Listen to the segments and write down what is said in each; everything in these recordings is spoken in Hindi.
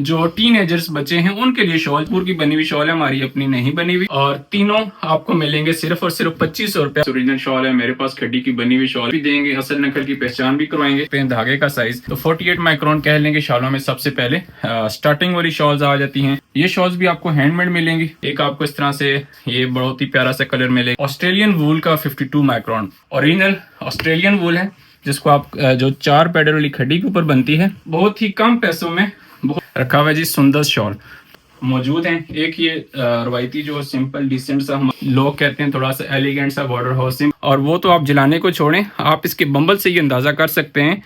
जो टीनेजर्स बच्चे हैं उनके लिए शॉल, पूर की बनी हुई शॉल है, हमारी अपनी नहीं बनी हुई। और तीनों आपको मिलेंगे सिर्फ और सिर्फ 2500 रुपए। ओरिजिनल शॉल है मेरे पास, खड्डी की बनी हुई शॉल भी देंगे, असल नकल की पहचान भी करवाएंगे। धागे का साइज तो 48 माइक्रोन कह लेंगे शॉलों में। सबसे पहले स्टार्टिंग वाली शॉल्स आ जाती हैं। ये शॉल्स भी आपको हैंडमेड मिलेंगी। एक आपको इस तरह से ये बहुत ही प्यारा सा कलर मिलेगा, ऑस्ट्रेलियन वूल का 52 माइक्रोन ओरिजिनल ऑस्ट्रेलियन वूल है, जिसको आप जो 4 पैडल वाली खड्डी के ऊपर बनती है। बहुत ही कम पैसों में रखा हुआ है जी सुंदर शॉल मौजूद हैं। एक ये रवायती जो सिंपल डिसेंट सा हम लोग कहते हैं, थोड़ा सा एलिगेंट सा बॉर्डर हाउसिंग, और वो तो आप जलाने को छोड़ें, आप इसके बम्बल से ये अंदाजा कर सकते हैं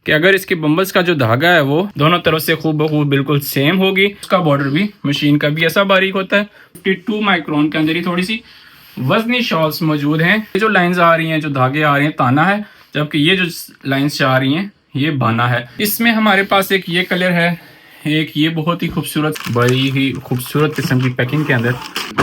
कि अगर इसके बम्बल्स का जो धागा है वो दोनों तरफ से खूब बखूब बिल्कुल सेम होगी। उसका बॉर्डर भी मशीन का भी ऐसा बारीक होता है। 52 माइक्रोन के अंदर ही थोड़ी सी वजनी शॉल्स मौजूद हैं। ये जो लाइंस आ रही हैं, जो धागे आ रहे हैं, ताना है, जबकि ये जो लाइंस आ रही हैं ये बाना है। इसमें हमारे पास एक ये कलर है, एक ये बहुत ही खूबसूरत, बड़ी ही खूबसूरत किस्म की पैकिंग के अंदर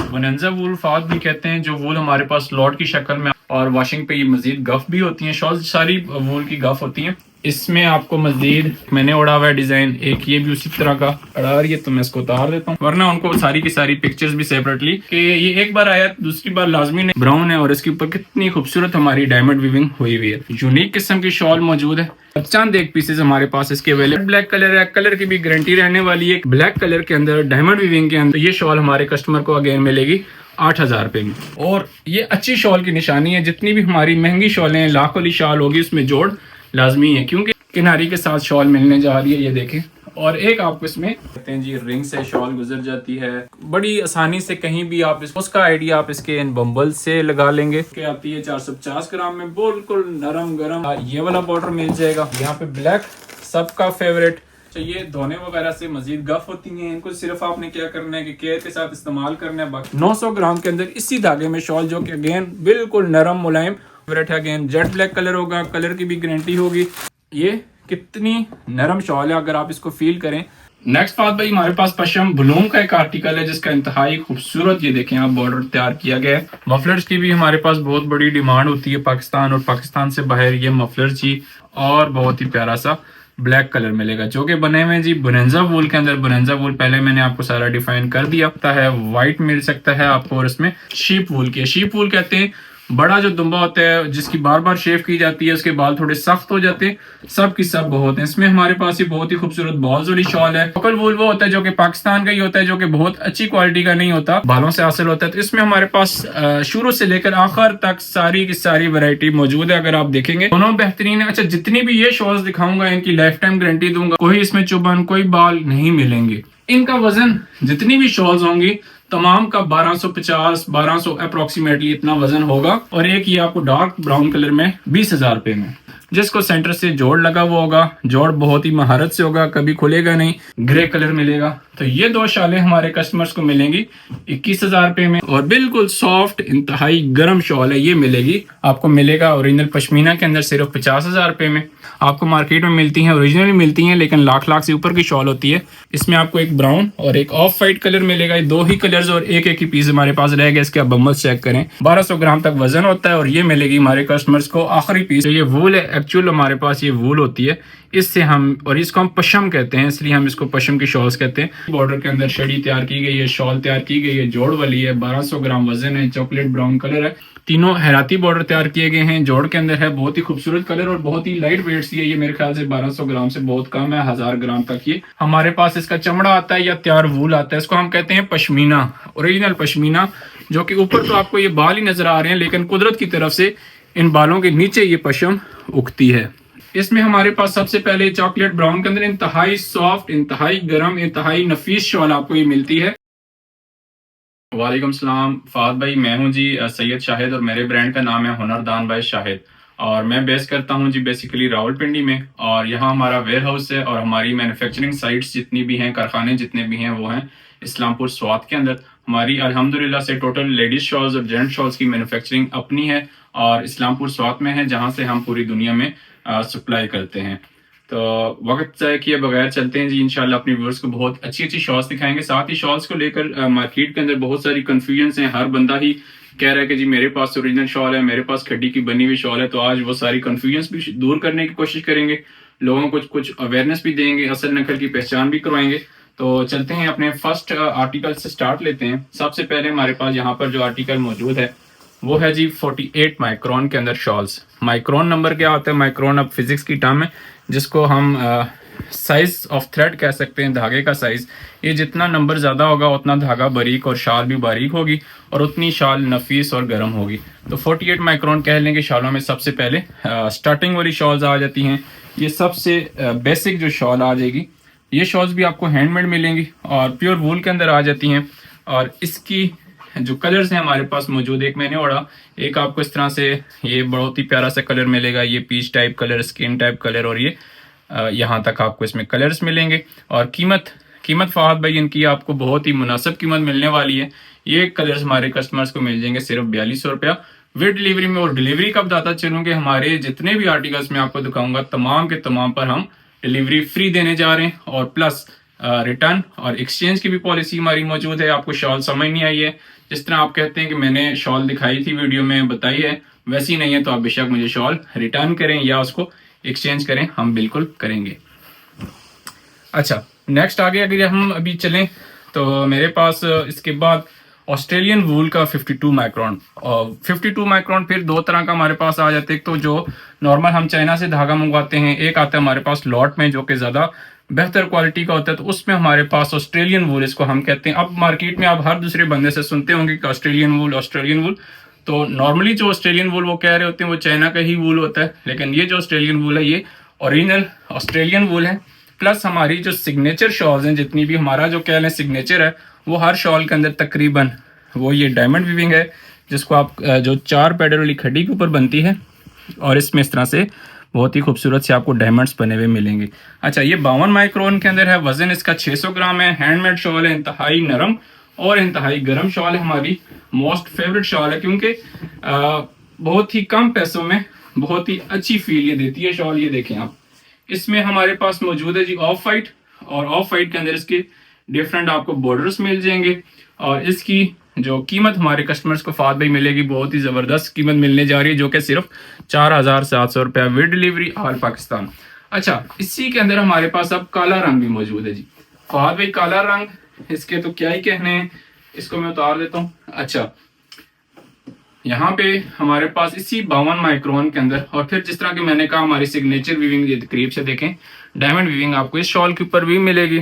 बोनांजा वूल फाद भी कहते हैं, जो वूल हमारे पास लॉट की शक्ल में, और वॉशिंग पे ये मजीद गफ भी होती हैं। शॉल सारी वूल की गफ होती हैं। इसमें आपको मजीद मैंने उड़ा हुआ है डिजाइन, एक ये भी उसी तरह का अड़ा रही है, तो मैं इसको उतार देता हूँ, वरना उनको सारी की सारी पिक्चर्स भी सेपरेटली कि ये एक बार आया दूसरी बार लाजमी नहीं। ब्राउन है और इसके ऊपर कितनी खूबसूरत हमारी डायमंड वीविंग हुई हुई है। यूनिक किस्म की शॉल मौजूद है। चंद एक पीसेस हमारे पास इसके अवेलेबल। ब्लैक कलर है, कलर की भी गारंटी रहने वाली है। ब्लैक कलर के अंदर डायमंड वीविंग के अंदर ये शॉल हमारे कस्टमर को अगेन मिलेगी 8000 रुपए में। और ये अच्छी शॉल की निशानी है। जितनी भी हमारी महंगी शॉलें हैं, लाख वाली शॉल होगी, उसमें जोड़ लाजमी है, क्योंकि किनारी के साथ शॉल मिलने जा रही है, ये देखें। और एक आपको इसमें कहते हैं जी रिंग से शॉल गुजर जाती है बड़ी आसानी से। कहीं भी आप उसका आइडिया आप इसके इन बम्बल से लगा लेंगे कि आती है 450 ग्राम में, बिल्कुल नरम गरम। ये वाला बॉर्डर मिल जाएगा। यहाँ पे ब्लैक सबका फेवरेट। ये धोने वगैरह से मजीद गफ होती हैं। इनको सिर्फ आपने क्या करना है कि केयर के साथ इस्तेमाल करना है। बाकी 900 ग्राम के अंदर इसी धागे में शॉल, जो कि अगेन बिल्कुल नरम मुलायम फेवरेट है। अगेन जेट ब्लैक कलर होगा, कलर की भी गारंटी होगी। ये कितनी नरम शॉल है अगर आप इसको फील करें। नेक्स्ट बात भाई, हमारे पास पशम ब्लूम का एक आर्टिकल है जिसका इंतहाई खूबसूरत, ये देखें आप, बॉर्डर तैयार किया गया है। मफलर्स की भी हमारे पास बहुत बड़ी डिमांड होती है पाकिस्तान और पाकिस्तान से बाहर। ये मफलर जी, और बहुत ही प्यारा सा ब्लैक कलर मिलेगा, जो कि बने हुए जी बोनांजा वूल के अंदर। बोनांजा वूल पहले मैंने आपको सारा डिफाइन कर दिया है। व्हाइट मिल सकता है आपको, और इसमें शीप वूल की, शीप वूल कहते हैं बड़ा जो दुम्बा होता है जिसकी बार बार शेव की जाती है, उसके बाल थोड़े सख्त हो जाते हैं, सब की सब बहुत है। इसमें हमारे पास ये बहुत ही खूबसूरत बॉल्स वाली शॉल है। लोकल वूल वो होता है जो कि पाकिस्तान का ही होता है, जो कि बहुत अच्छी क्वालिटी का नहीं होता, बालों से हासिल होता है। तो इसमें हमारे पास शुरू से लेकर आखिर तक सारी की सारी वैरायटी मौजूद है। अगर आप देखेंगे दोनों बेहतरीन है। अच्छा, जितनी भी ये शॉल्स दिखाऊंगा इनकी लाइफ टाइम गारंटी दूंगा, कोई इसमें चुभन, कोई बाल नहीं मिलेंगे। इनका वजन, जितनी भी शॉल्स होंगी तमाम का 1250 1200 अप्रोक्सीमेटली इतना वजन होगा। और एक ये आपको डार्क ब्राउन कलर में 20,000 रुपए में, जिसको सेंटर से जोड़ लगा हुआ होगा। जोड़ बहुत ही महारत से होगा, कभी खुलेगा नहीं, ग्रे कलर मिलेगा। तो ये दो शालें हमारे कस्टमर्स को मिलेंगी 21,000 रुपए में। और बिल्कुल सॉफ्ट इंतहाई गर्म शॉल है, ये मिलेगी आपको, मिलेगा ओरिजिनल पश्मीना के अंदर सिर्फ 50,000 रुपए में। आपको मार्केट में मिलती हैं, ओरिजिनल मिलती हैं, लेकिन लाख लाख से ऊपर की शॉल होती है। इसमें आपको एक ब्राउन और एक ऑफ वाइट कलर मिलेगा। ये दो ही कलर्स और एक एक ही पीस हमारे पास रह गया। इसके आप बम्बल चेक करें, 1200 ग्राम तक वजन होता है। और ये मिलेगी हमारे कस्टमर्स को आखिरी पीस। ये वूल है, एक्चुअल हमारे पास ये वूल होती है, इससे हम, और इसको हम पशम कहते हैं, इसलिए हम इसको पशम की शॉल्स कहते हैं। बॉर्डर के अंदर शड़ी तैयार की गई है, शॉल तैयार की गई है, जोड़ वाली है, 1200 ग्राम वजन है, चॉकलेट ब्राउन कलर है। तीनों हैराती बॉर्डर तैयार किए गए हैं, जोड़ के अंदर है। बहुत ही खूबसूरत कलर और बहुत ही लाइट वेट सी है। ये मेरे ख्याल से 1200 ग्राम से बहुत कम है, 1000 ग्राम तक। ये हमारे पास इसका चमड़ा आता है या तैयार वूल आता है, इसको हम कहते हैं पश्मीना, ओरिजिनल पश्मीना। जो कि ऊपर तो आपको ये बाल ही नजर आ रहे हैं, लेकिन कुदरत की तरफ से इन बालों के नीचे ये पशम उगती है। इसमें हमारे पास सबसे पहले चॉकलेट ब्राउन के अंदर इंतहाई सॉफ्ट, इंतहाई गर्म, इंतहाई नफीस शॉल आपको ये मिलती है। वालेकुम सलाम फाद भाई, मैं हूं जी सैयद शाहिद, और मेरे ब्रांड का नाम है हुनरदान भाई शाहिद। और मैं बेस करता हूं जी बेसिकली रावलपिंडी में। और यहाँ हमारा वेयर हाउस है, और हमारी मैन्युफैक्चरिंग साइट्स जितनी भी हैं, कारखाने जितने भी हैं, वो हैं इस्लामपुर स्वात के अंदर। हमारी अल्हम्दुलिल्लाह से टोटल लेडीज शॉल्स और जेंट्स शॉल्स की मैन्युफैक्चरिंग अपनी है, और इस्लामपुर स्वात में है, जहाँ से हम पूरी दुनिया में सप्लाई करते हैं। तो वक्त ज़ाय किए बगैर चलते हैं जी, इंशाल्लाह अपने व्यूअर्स को बहुत अच्छी अच्छी शॉल्स दिखाएंगे। साथ ही शॉल्स को लेकर मार्केट के अंदर बहुत सारी कन्फ्यूजन है। हर बंदा ही कह रहा है कि जी मेरे पास ओरिजिनल शॉल है, मेरे पास खड्डी की बनी हुई शॉल है। तो आज वो सारी कन्फ्यूजन भी दूर करने की कोशिश करेंगे, लोगों को कुछ अवेयरनेस भी देंगे, असल नकल की पहचान भी करवाएंगे, तो चलते हैं अपने फर्स्ट आर्टिकल से स्टार्ट लेते हैं। सबसे पहले हमारे पास यहाँ पर जो आर्टिकल मौजूद है वो है जी 48 माइक्रोन के अंदर शॉल्स। माइक्रोन नंबर क्या होता है? माइक्रोन अब फिजिक्स की टर्म है जिसको हम साइज ऑफ थ्रेड कह सकते हैं, धागे का साइज। ये जितना नंबर ज़्यादा होगा उतना धागा बारीक और शाल भी बारीक होगी और उतनी शाल नफीस और गर्म होगी। तो 48 माइक्रोन कह लेंगे शॉलों में। सबसे पहले स्टार्टिंग वाली शॉल्स आ जाती हैं। ये सबसे बेसिक जो शॉल आ जाएगी, ये शॉल्स भी आपको हैंडमेड मिलेंगी और प्योर वूल के अंदर आ जाती हैं। और इसकी जो कलर्स हैं हमारे पास मौजूद, एक मैंने ओढ़ा, एक आपको इस तरह से ये बहुत ही प्यारा सा कलर मिलेगा, ये peach type colour, skin type colour, और ये यहाँ तक आपको इसमें कलर्स मिलेंगे। और कीमत फवाद भाई इनकी आपको बहुत ही मुनासिब कीमत मिलने वाली है। ये कलर्स हमारे कस्टमर्स को मिल जाएंगे सिर्फ 4200 रुपया विद डिलीवरी में। और डिलीवरी का बताता चलूँगे, हमारे जितने भी आर्टिकल्स मैं आपको दिखाऊंगा तमाम के तमाम पर हम डिलीवरी फ्री देने जा रहे हैं। और प्लस रिटर्न और एक्सचेंज की भी पॉलिसी हमारी मौजूद है। आपको शॉल समझ नहीं आई है, जिस तरह आप कहते हैं कि मैंने शॉल दिखाई थी वीडियो में बताई है, वैसी नहीं है, तो आप बेशक मुझे शॉल रिटर्न करें या उसको एक्सचेंज करें, हम बिल्कुल करेंगे। अच्छा, नेक्स्ट आगे अगर हम अभी चलें तो मेरे पास इसके बाद ऑस्ट्रेलियन वूल का 52 माइक्रोन, और 52 माइक्रोन फिर दो तरह का हमारे पास आ जाते हैं। तो जो नॉर्मल हम चाइना से धागा मंगवाते हैं, एक आता है हमारे पास लॉट में जो कि ज़्यादा बेहतर क्वालिटी का होता है, तो उसमें हमारे पास ऑस्ट्रेलियन वूल इसको हम कहते हैं। अब मार्केट में आप हर दूसरे बंदे से सुनते होंगे कि ऑस्ट्रेलियन वूल। तो नॉर्मली जो ऑस्ट्रेलियन वूल वो कह रहे होते हैं वो चाइना का ही वूल होता है, लेकिन ये जो ऑस्ट्रेलियन वूल है ये ओरिजिनल ऑस्ट्रेलियन वूल है। प्लस हमारी जो सिग्नेचर शॉल्स हैं, जितनी भी हमारा जो कह लें सिग्नेचर है, वो हर शॉल के अंदर तकरीबन वो ये डायमंड वीविंग है, जिसको आप जो 4 पैडल वाली खड्डी के ऊपर बनती है, और इसमें इस तरह से बहुत ही खूबसूरत से आपको डायमंड्स बने हुए मिलेंगे। अच्छा, ये 52 माइक्रोन के अंदर है, वजन इसका 600 ग्राम है। हैंडमेड शॉल है, इंतहाई नरम और इंतहाई गर्म शॉल है, हमारी मोस्ट फेवरेट शॉल है, क्योंकि बहुत ही कम पैसों में बहुत ही अच्छी फील ये देती है शॉल। ये देखें आप, इसमें हमारे पास मौजूद है जी ऑफ वाइट, और ऑफ वाइट के अंदर इसके डिफरेंट आपको बॉर्डर्स मिल जाएंगे। और इसकी जो कीमत हमारे कस्टमर्स को फाद भाई मिलेगी, बहुत ही ज़बरदस्त कीमत मिलने जा रही है, जो कि सिर्फ 4700 रुपया विद डिलीवरी ऑल पाकिस्तान। अच्छा, इसी के अंदर हमारे पास अब काला रंग भी मौजूद है जी। फाद भाई काला रंग, इसके तो क्या ही कहने हैं, इसको मैं उतार देता हूँ। अच्छा, यहाँ पे हमारे पास इसी 52 माइक्रोन के अंदर, और फिर जिस तरह की मैंने कहा हमारी सिग्नेचर वीविंग करीब से देखें, डायमंड वीविंग आपको इस शॉल के ऊपर भी मिलेगी।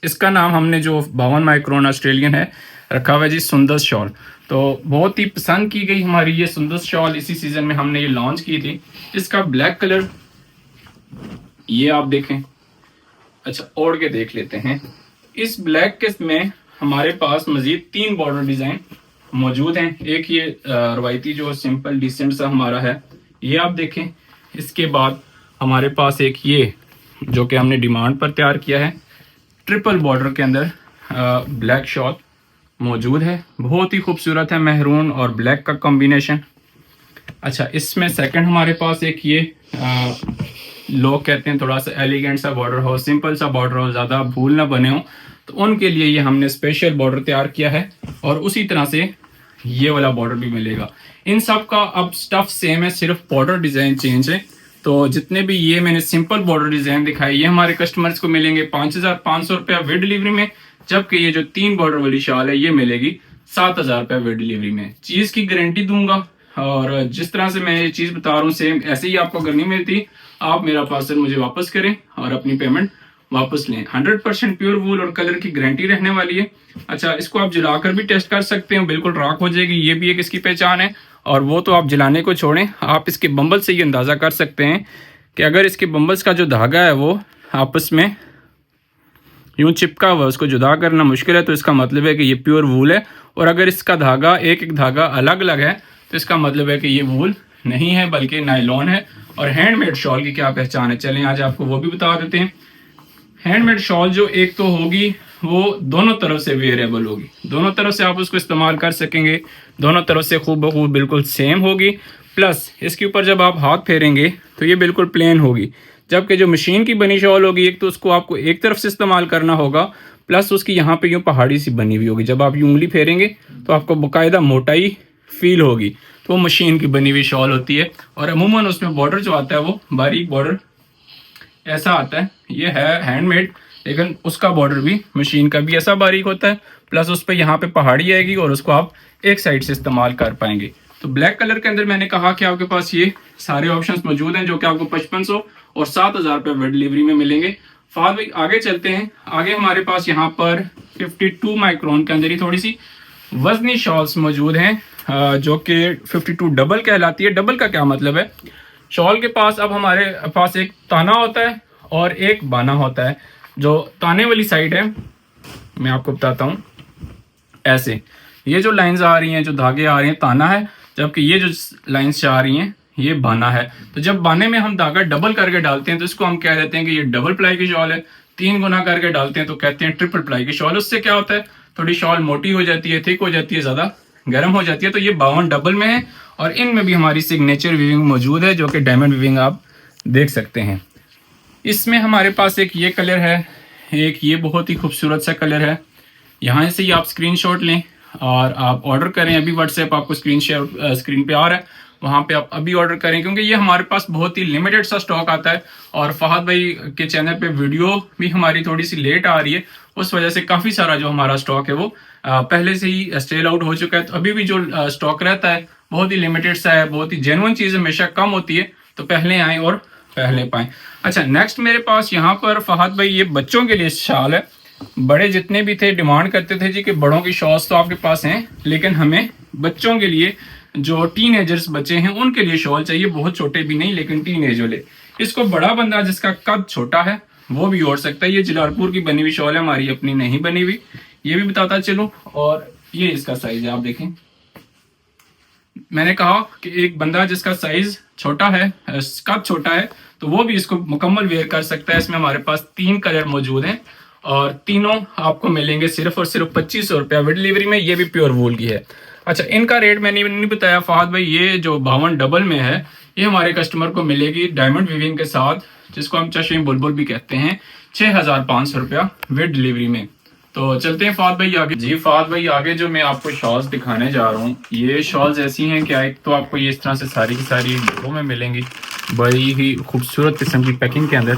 इसका नाम हमने जो 52 माइक्रोन ऑस्ट्रेलियन है रखा हुआ है जी सुंदस शॉल। तो बहुत ही पसंद की गई हमारी ये सुंदस शॉल, इसी सीजन में हमने ये लॉन्च की थी। इसका ब्लैक कलर ये आप देखें। अच्छा, ओढ़ के देख लेते हैं। इस ब्लैक के में हमारे पास मजीद 3 बॉर्डर डिजाइन मौजूद हैं। एक ये रवायती जो सिंपल डिसेंट सा हमारा है, ये आप देखें। इसके बाद हमारे पास एक ये जो कि हमने डिमांड पर तैयार किया है, ट्रिपल बॉर्डर के अंदर ब्लैक शॉल मौजूद है, बहुत ही खूबसूरत है, महरून और ब्लैक का कॉम्बिनेशन। अच्छा, इसमें सेकंड हमारे पास एक ये लोग कहते हैं थोड़ा सा एलिगेंट सा बॉर्डर हो, सिंपल सा बॉर्डर हो, ज़्यादा भूल ना बने हो, तो उनके लिए ये हमने स्पेशल बॉर्डर तैयार किया है। और उसी तरह से ये वाला बॉर्डर भी मिलेगा। इन सब का अब स्टफ सेम है, सिर्फ बॉर्डर डिज़ाइन चेंज है। तो जितने भी ये मैंने सिंपल बॉर्डर डिज़ाइन दिखाई, ये हमारे कस्टमर्स को मिलेंगे 5500 रुपया विद डिलीवरी में, जबकि ये जो 3 बॉर्डर वाली शॉल है ये मिलेगी 7000 रुपया विद डिलीवरी में। चीज़ की गारंटी दूंगा, और जिस तरह से मैं ये चीज़ बता रहा हूँ सेम ऐसे ही आपको अगर नहीं मिलती, आप मेरा पार्सल मुझे वापस करें और अपनी पेमेंट वापस लें। 100% प्योर वूल और कलर की गारंटी रहने वाली है। अच्छा, इसको आप जलाकर भी टेस्ट कर सकते हैं, बिल्कुल राख हो जाएगी, ये भी एक इसकी पहचान है। और वो तो आप जलाने को छोड़ें, आप इसके बम्बल से ये अंदाज़ा कर सकते हैं कि अगर इसके बम्बल्स का जो धागा है वो आपस में यूँ चिपका हुआ, उसको जुदा करना मुश्किल है, तो इसका मतलब है कि ये प्योर वूल है। और अगर इसका धागा एक एक धागा अलग अलग है, तो इसका मतलब है कि ये वूल नहीं है बल्कि नायलॉन है। और हैंडमेड शॉल की क्या पहचान है, चलें आज आपको वो भी बता देते हैं। हैंडमेड शॉल जो एक तो होगी वो दोनों तरफ से वेयरेबल होगी, दोनों तरफ से आप उसको इस्तेमाल कर सकेंगे, दोनों तरफ से खूब बखूब बिल्कुल सेम होगी। प्लस इसके ऊपर जब आप हाथ फेरेंगे तो ये बिल्कुल प्लेन होगी, जबकि जो मशीन की बनी शॉल होगी एक तो उसको आपको एक तरफ से इस्तेमाल करना होगा, प्लस उसकी यहाँ पे यूँ पहाड़ी सी बनी हुई होगी, जब आप यूँ उंगली फेरेंगे तो आपको बाकायदा मोटाई फील होगी, तो वो मशीन की बनी हुई शॉल होती है। और अमूमन उसमें बॉर्डर जो आता है वो बारीक बॉर्डर ऐसा आता है। ये है हैंडमेड, लेकिन उसका बॉर्डर भी मशीन का भी ऐसा बारीक होता है, प्लस उस पर यहाँ पे पहाड़ी आएगी और उसको आप एक साइड से इस्तेमाल कर पाएंगे। तो ब्लैक कलर के अंदर मैंने कहा कि आपके पास ये सारे ऑप्शंस मौजूद हैं जो कि आपको 5500 और 7000 रुपये विद डिलीवरी में मिलेंगे। फाद भाई आगे चलते हैं। आगे हमारे पास यहाँ पर 52 माइक्रोन के अंदर ही थोड़ी सी वजनी शॉल्स मौजूद हैं जो कि 52 डबल कहलाती है। डबल का क्या मतलब है? शॉल के पास अब हमारे पास एक ताना होता है और एक बाना होता है। जो ताने वाली साइड है मैं आपको बताता हूँ, ऐसे ये जो लाइंस आ रही हैं, जो धागे आ रहे हैं, ताना है, जबकि ये जो लाइंस आ रही हैं ये बाना है। तो जब बाने में हम धागा डबल करके डालते हैं तो इसको हम कह देते हैं कि ये डबल प्लाई की शॉल है। 3 गुना करके डालते हैं तो कहते हैं ट्रिपल प्लाई की शॉल। उससे क्या होता है, थोड़ी शॉल मोटी हो जाती है, थिक हो जाती है, ज़्यादा गर्म हो जाती है। तो ये 52 डबल में है और इनमें भी हमारी सिग्नेचर वीविंग मौजूद है जो कि डायमंड वीविंग आप देख सकते हैं। इसमें हमारे पास एक ये कलर है, एक ये बहुत ही खूबसूरत सा कलर है। यहाँ से ही आप स्क्रीनशॉट लें और आप ऑर्डर करें। अभी व्हाट्सएप आपको स्क्रीन पे आ रहा है, वहाँ पे आप अभी ऑर्डर करें क्योंकि ये हमारे पास बहुत ही लिमिटेड सा स्टॉक आता है और फहद भाई के चैनल पे वीडियो भी हमारी थोड़ी सी लेट आ रही है, उस वजह से काफ़ी सारा जो हमारा स्टॉक है वो पहले से ही सेल आउट हो चुका है। तो अभी भी जो स्टॉक रहता है बहुत ही लिमिटेड सा है, बहुत ही जेन्युइन चीज़ हमेशा कम होती है, तो पहले आएँ और पहले पाएँ। अच्छा, नेक्स्ट मेरे पास यहाँ पर फहद भाई ये बच्चों के लिए शाल है। बड़े जितने भी थे डिमांड करते थे जी कि बड़ों की शॉल्स तो आपके पास हैं, लेकिन हमें बच्चों के लिए जो टीनेजर्स बच्चे हैं उनके लिए शॉल चाहिए, बहुत छोटे भी नहीं लेकिन टीनेज वाले। इसको बड़ा बंदा जिसका कद छोटा है वो भी ओढ़ सकता है। ये जलालपुर की बनी हुई शॉल है, हमारी अपनी नहीं बनी हुई, ये भी बताता चलूं। और ये इसका साइज है, आप देखें। मैंने कहा कि एक बंदा जिसका साइज छोटा है, कद छोटा है, तो वो भी इसको मुकम्मल वेयर कर सकता है। इसमें हमारे पास 3 कलर मौजूद हैं और तीनों आपको मिलेंगे सिर्फ और सिर्फ 2500 रुपया विद डिलीवरी में। ये भी प्योर वूल की है। अच्छा, इनका रेट मैंने नहीं बताया फहद भाई। ये जो 52 डबल में है ये हमारे कस्टमर को मिलेगी डायमंड वीविंग के साथ, जिसको हम चश्मे बुलबुल भी कहते हैं, 6500 रुपया विद डिलीवरी में। तो चलते हैं फहद भाई आगे। जी फहद भाई, आगे जो मैं आपको शॉल्स दिखाने जा रहा हूँ, ये शॉल्स ऐसी हैं कि एक तो आपको ये इस तरह से सारी की सारी डब्बों में मिलेंगी, बड़ी ही खूबसूरत किस्म की पैकिंग के अंदर।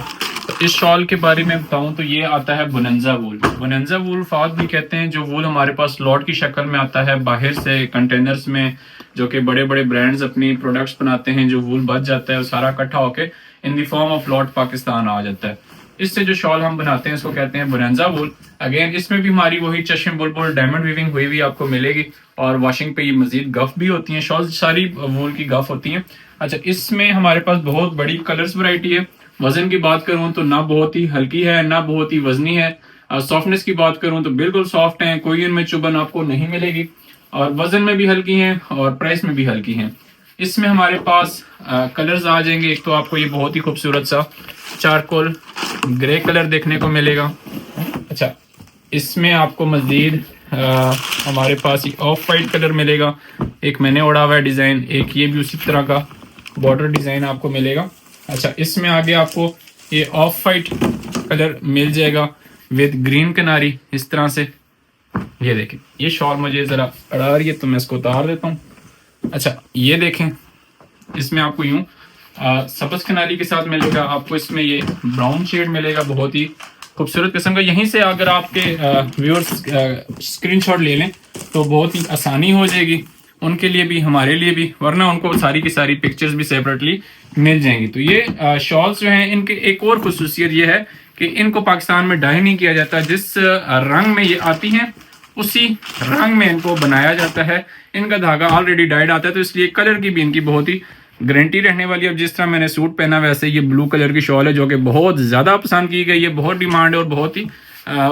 तो इस शॉल के बारे में बताऊं तो ये आता है बोनंजा वूल। बोनंजा वूल फहद भी कहते हैं, जो वूल हमारे पास लॉट की शक्ल में आता है बाहर से कंटेनर्स में, जो कि बड़े बड़े ब्रांड्स अपनी प्रोडक्ट्स बनाते हैं। जो वूल बच जाता है वो सारा इकट्ठा होकर in the form of lot Pakistan आ जाता है। इससे जो शॉल हम बनाते हैं इसको कहते हैं बोनंजा वूल। अगेन इसमें भी हमारी वही चश्मे बुलबुल डायमंड वीविंग हुई भी आपको मिलेगी और वॉशिंग पे ये मजीद गफ भी होती हैं। शॉल सारी वूल की गफ होती हैं। अच्छा, इसमें हमारे पास बहुत बड़ी कलर्स वैरायटी है। वजन की बात करूं तो ना बहुत ही हल्की है ना बहुत ही वजनी है। सॉफ्टनेस की बात करूं तो बिल्कुल सॉफ्ट है, कोई इनमें चुभन आपको नहीं मिलेगी और वजन में भी हल्की हैं और प्राइस में भी हल्की हैं। इसमें हमारे पास कलर्स आ जाएंगे। एक तो आपको ये बहुत ही खूबसूरत सा चारकोल ग्रे कलर देखने को मिलेगा। अच्छा, इसमें आपको मजीद हमारे पास ये ऑफ वाइट कलर मिलेगा। एक मैंने ओढ़ा हुआ है डिज़ाइन, एक ये भी उसी तरह का बॉर्डर डिज़ाइन आपको मिलेगा। अच्छा, इसमें आगे आपको ये ऑफ वाइट कलर मिल जाएगा विद ग्रीन किनारी इस तरह से। ये देखें, ये शॉल मुझे ज़रा अड़ा रही है तो मैं इसको उतार देता हूँ। अच्छा, ये देखें, इसमें आपको यूँ सब्ज़ किनारी के साथ मिलेगा। आपको इसमें ये ब्राउन शेड मिलेगा, बहुत ही खूबसूरत किस्म का। यहीं से अगर आपके व्यूअर्स स्क्रीनशॉट ले लें तो बहुत ही आसानी हो जाएगी उनके लिए भी, हमारे लिए भी, वरना उनको सारी की सारी पिक्चर्स भी सेपरेटली मिल जाएंगी। तो ये शॉल्स जो हैं इनके एक और खुसूसियत ये है कि इनको पाकिस्तान में डाई नहीं किया जाता। जिस रंग में ये आती हैं उसी रंग में इनको बनाया जाता है। इनका धागा ऑलरेडी डाइड आता है, तो इसलिए कलर की भी इनकी बहुत ही गारंटी रहने वाली है। अब जिस तरह मैंने सूट पहना वैसे ये ब्लू कलर की शॉल है जो कि बहुत ज़्यादा पसंद की गई है, बहुत डिमांड है और बहुत ही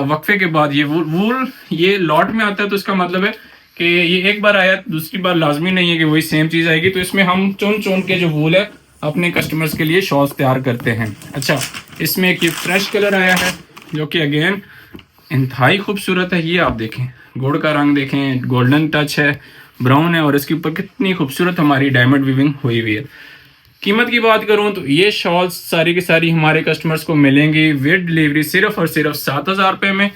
वक्फे के बाद ये वूल ये लॉट में आता है। तो इसका मतलब है कि ये एक बार आया, दूसरी बार लाजमी नहीं है कि वही सेम चीज़ आएगी। तो इसमें हम चुन चुन के जो वूल है अपने कस्टमर्स के लिए शॉल्स तैयार करते हैं। अच्छा, इसमें एक ये फ्रेश कलर आया है जो कि अगेन इंतहाई खूबसूरत है। ये आप देखें, गुड़ का रंग देखें, गोल्डन टच है, ब्राउन है और इसके ऊपर कितनी खूबसूरत हमारी डायमंड वीविंग हुई हुई है। कीमत की बात करूं तो ये शॉल्स सारी की सारी हमारे कस्टमर्स को मिलेंगी विद डिलीवरी सिर्फ और सिर्फ 7000 रुपये में,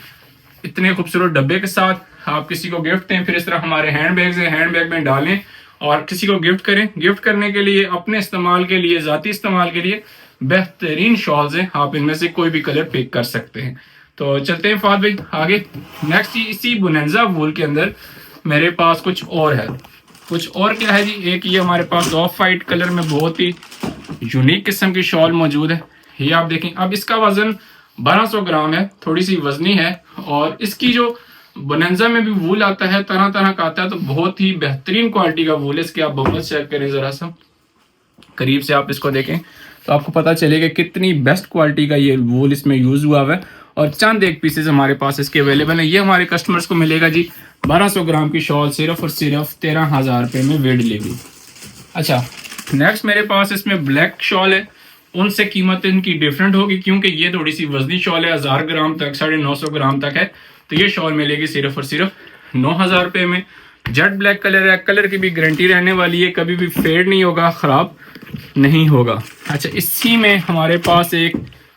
इतने खूबसूरत डब्बे के साथ। आप किसी को गिफ्ट दें, फिर इस तरह हमारे हैंड बैग्स हैं, हैंड बैग में डालें और किसी को गिफ्ट करें। गिफ्ट करने के लिए, अपने इस्तेमाल के लिए, ज़ाती इस्तेमाल के लिए बेहतरीन शॉल्स हैं। आप इनमें से कोई भी कलर पिक कर सकते हैं। तो चलते हैं फाद भाई आगे। नेक्स्ट इसी बोनेंजा वूल के अंदर मेरे पास कुछ और है। कुछ और क्या है जी, एक ये हमारे पास ऑफ वाइट कलर में बहुत ही यूनिक किस्म की शॉल मौजूद है। ये आप देखें, अब इसका वजन 1200 ग्राम है, थोड़ी सी वजनी है। और इसकी जो बोनेंजा में भी वूल आता है, तरह तरह का आता है, तो बहुत ही बेहतरीन क्वालिटी का वूल है। इसके आप बबल्स चेक करें जरा सा, करीब से आप इसको देखें तो आपको पता चलेगा कितनी बेस्ट क्वालिटी का ये वूल इसमें यूज हुआ है। और चंद एक पीसेस हमारे पास इसके अवेलेबल है। ये हमारे कस्टमर्स को मिलेगा जी 1200 ग्राम की शॉल सिर्फ और सिर्फ 13,000 रुपये में विद डिलीवरी। अच्छा, नेक्स्ट मेरे पास इसमें ब्लैक शॉल है। उनसे कीमत इनकी डिफरेंट होगी क्योंकि ये थोड़ी सी वजनी शॉल है, 1000 ग्राम तक, 950 ग्राम तक है। तो ये शॉल मिलेगी सिर्फ और सिर्फ 9,000 रुपये में। जेट ब्लैक कलर है, कलर की भी गारंटी रहने वाली है, कभी भी फेड नहीं होगा, ख़राब नहीं होगा। अच्छा, इसी में हमारे पास एक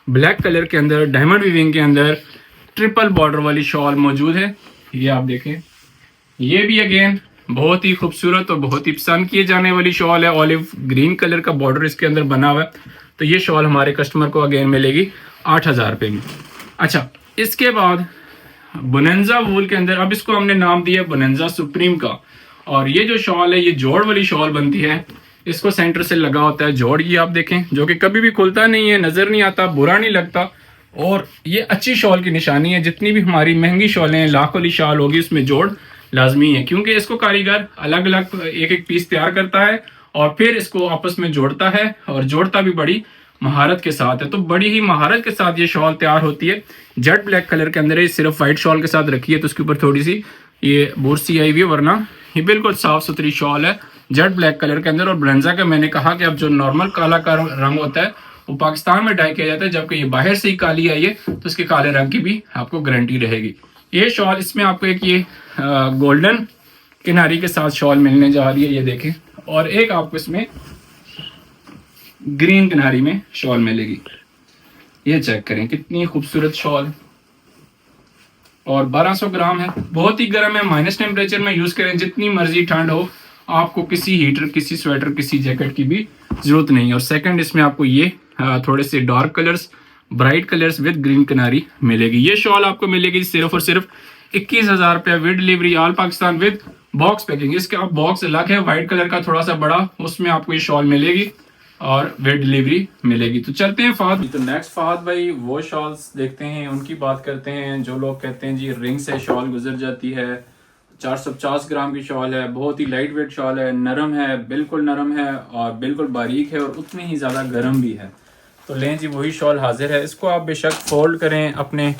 ब्लैक कलर के अंदर डायमंड वीविंग के अंदर ट्रिपल बॉर्डर वाली शॉल मौजूद है। ये आप देखें, ये भी अगेन बहुत ही खूबसूरत और बहुत ही पसंद किए जाने वाली शॉल है। ऑलिव ग्रीन कलर का बॉर्डर इसके अंदर बना हुआ है। तो ये शॉल हमारे कस्टमर को अगेन मिलेगी 8,000 रुपये में। अच्छा, इसके बाद बोनेंजा वूल के अंदर, अब इसको हमने नाम दिया बोनेंजा सुप्रीम का। और ये जो शॉल है, ये जोड़ वाली शॉल बनती है। इसको सेंटर से लगा होता है जोड़, ये आप देखें, जो कि कभी भी खुलता नहीं है, नजर नहीं आता, बुरा नहीं लगता। और ये अच्छी शॉल की निशानी है। जितनी भी हमारी महंगी शॉलें हैं, लाख वाली शॉल होगी, उसमें जोड़ लाजमी है, क्योंकि इसको कारीगर अलग अलग एक एक पीस तैयार करता है और फिर इसको आपस में जोड़ता है, और जोड़ता भी बड़ी महारत के साथ है। तो बड़ी ही महारत के साथ ये शॉल तैयार होती है। जेट ब्लैक कलर के अंदर है, सिर्फ वाइट शॉल के साथ रखी है तो उसके ऊपर थोड़ी सी ये बुरसी आई हुई है, वरना ये बिल्कुल साफ सुथरी शॉल है जेट ब्लैक कलर के अंदर। और बोनेंजा का मैंने कहा कि अब जो नॉर्मल काला का रंग होता है वो पाकिस्तान में डाई किया जाता है, जबकि ये बाहर से ही काली आई है तो इसके काले रंग की भी आपको गारंटी रहेगी। ये शॉल, इसमें आपको एक ये गोल्डन किनारी के साथ शॉल मिलने जा रही है, ये देखें। और एक आपको इसमें ग्रीन किनारी में शॉल मिलेगी। ये चेक करें, कितनी खूबसूरत शॉल। और 1200 ग्राम है, बहुत ही गर्म है। माइनस टेम्परेचर में यूज करें, जितनी मर्जी ठंड हो, आपको किसी हीटर, किसी स्वेटर, किसी जैकेट की भी जरूरत नहीं है। और सेकंड, इसमें आपको ये थोड़े से dark colours, bright colours with green किनारी मिलेगी। ये शॉल आपको मिलेगी सिर्फ और सिर्फ 21,000 रुपया with delivery, all Pakistan, with box packing. इसका बॉक्स अलग है, व्हाइट कलर का थोड़ा सा बड़ा, उसमें आपको ये शॉल मिलेगी और वेट डिलीवरी मिलेगी। तो चलते हैं फाद। तो नेक्स्ट फाद भाई वो शॉल्स देखते हैं, उनकी बात करते हैं। जो लोग कहते हैं जी रिंग से शॉल गुजर जाती है, 450 ग्राम की शॉल है, बहुत ही लाइट वेट शॉल है, नरम है, बिल्कुल नरम है और बिल्कुल बारीक है और उतनी ही ज़्यादा गर्म भी है। तो लें जी, वही शॉल हाजिर है। इसको आप बेशक फोल्ड करें, अपने